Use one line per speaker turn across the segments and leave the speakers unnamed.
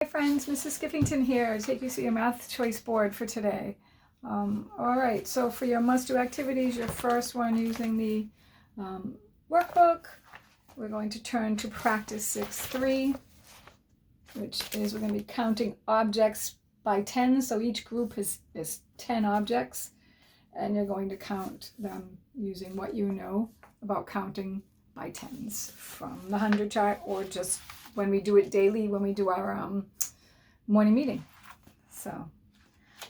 Hi friends, Mrs. Skiffington here. Take you to your math choice board for today. All right, so for your must-do activities, your first one using the workbook, we're going to turn to practice 6.3, which is we're going to be counting objects by 10. So each group is 10 objects, and you're going to count them using what you know about counting by tens from the 100 chart, or just when we do it daily when we do our morning meeting. So,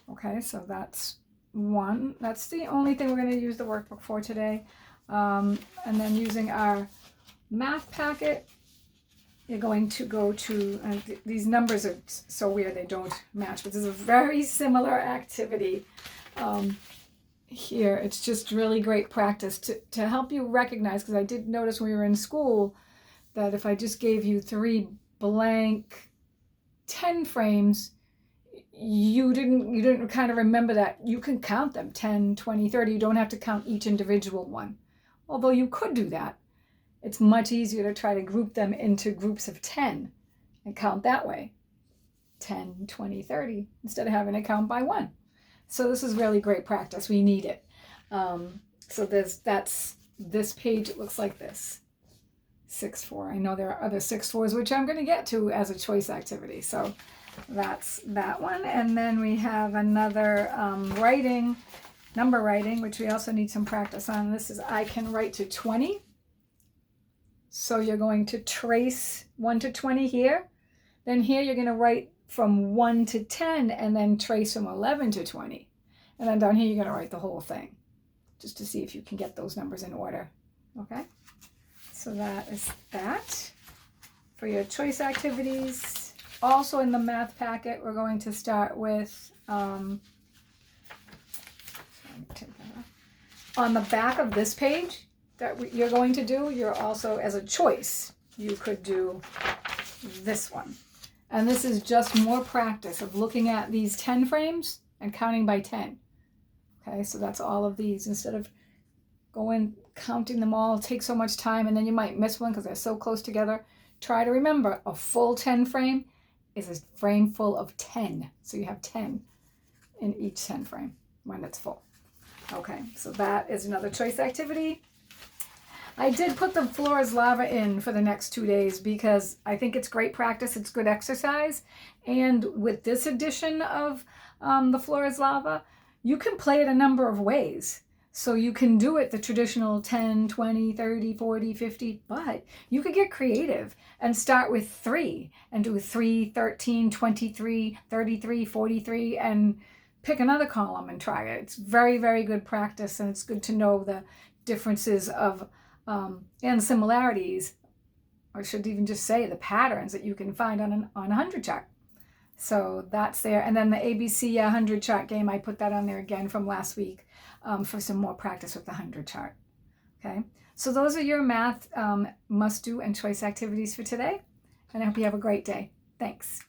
okay, so that's one. That's the only thing we're going to use the workbook for today. And then using our math packet, you're going to go to, these numbers are so weird they don't match, but this is a very similar activity. Here, it's just really great practice to help you recognize, because I did notice when we were in school that if I just gave you 3 blank 10 frames, you didn't kind of remember that you can count them 10, 20, 30. You don't have to count each individual one. Although you could do that. It's much easier to try to group them into groups of 10 and count that way. 10, 20, 30, instead of having to count by 1. So this is really great practice. We need it. So that's this page. It looks like this. 6-4. I know there are other 6-4s, which I'm going to get to as a choice activity. So that's that one. And then we have another number writing, which we also need some practice on. This is I can write to 20. So you're going to trace 1 to 20 here. Then here you're going to write from 1 to 10 and then trace from 11 to 20. And then down here you're going to write the whole thing, just to see if you can get those numbers in order. Okay? So that is that for your choice activities. Also in the math packet, we're going to start with, on the back of this page that you're going to do, you're also, as a choice, you could do this one. And this is just more practice of looking at these 10 frames and counting by 10. Okay, so that's all of these. Instead of counting them all, take so much time, and then you might miss one because they're so close together. Try to remember a full 10 frame is a frame full of 10. So you have 10 in each 10 frame when it's full. Okay, so that is another choice activity. I did put the floor is lava in for the next 2 days because I think it's great practice. It's good exercise. And with this edition of the floor is lava, you can play it a number of ways. So you can do it the traditional 10, 20, 30, 40, 50, but you could get creative and start with 3 and do 3, 13, 23, 33, 43, and pick another column and try it. It's very, very good practice, and it's good to know the differences of and similarities, or should even just say the patterns that you can find on a 100 chart. So that's there. And then the ABC 100 chart game, I put that on there again from last week for some more practice with the 100 chart. Okay, so those are your math must-do and choice activities for today. And I hope you have a great day. Thanks.